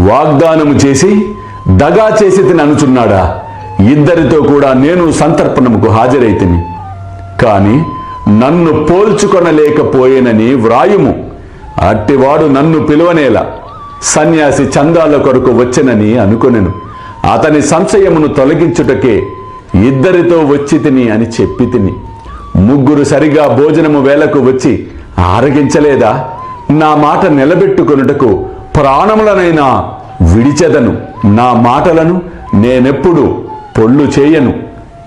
వాగ్దానము చేసి దగా చేసి అనుచున్నాడా? ఇద్దరితో కూడా నేను సంతర్పణముకు హాజరైతిని, కాని నన్ను పోల్చుకొనలేకపోయేనని వ్రాయుము. అట్టివాడు నన్ను పిలువనేలా, సన్యాసి చందాల కొరకు వచ్చెనని అనుకొనెను. అతని సంశయమును తొలగించుటకే ఇద్దరితో వచ్చి తిని అని చెప్పి తిని. ముగ్గురు సరిగా భోజనము వేళకు వచ్చి ఆరగించలేదా? నా మాట నిలబెట్టుకొనుటకు ప్రాణములనైనా విడిచెదను. నా మాటలను నేనెప్పుడు పొల్లు చేయను.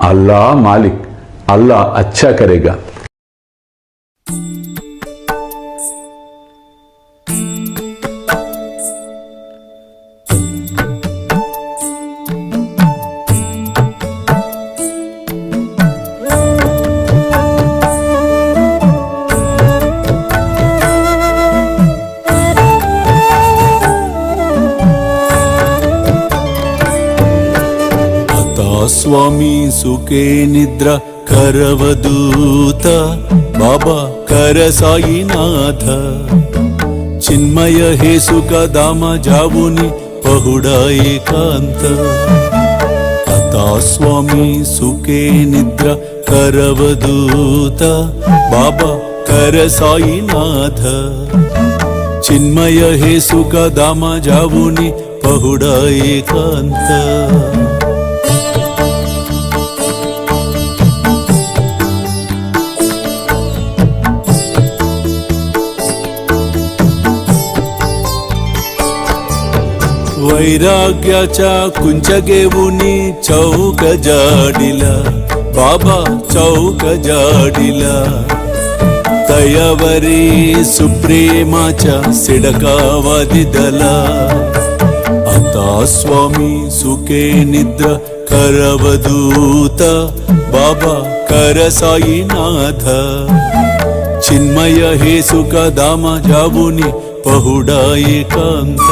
అల్లా మాలిక్, అల్లా అచ్చా కరేగా. స్వామి సుఖే నిద్ర కరవదూత బాబా కర సాయినాథ చిన్మయ హే సుఖ దామ జావుని పహుడా ఏకాంత అతా స్వామి సుఖే నిద్ర కరవదూత బాబా కర సాయినాథ చిన్మయ హే సుఖ దామ జావుని పహుడా ఏకాంత वैराग्याच्या कुंचगेवुनी चौक जाडिला बाबा चौक जाडिला दयावरी सुप्रेमाच्या सिडकावादिदला आता स्वामी सुखे निद्र करवदूत बाबा कर साईनाथ चिन्मय हे सुख दाम जावुनी पहुडा एकांत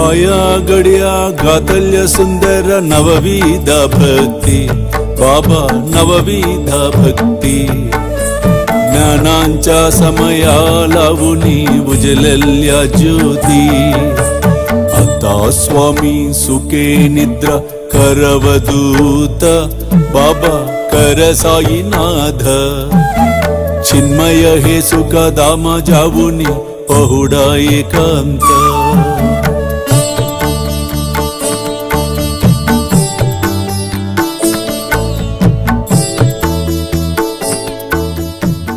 आया गड्या गातल्य सुंदर नवविध भक्ती बाबा नवविध भक्ती ज्ञानांच्या समया लावुनी उजलल्या ज्योती आता स्वामी सुखे निद्रा करवदूत बाबा कर साईनाथ चिन्मय हे सुख दाम जावुनी पहुडा एकांत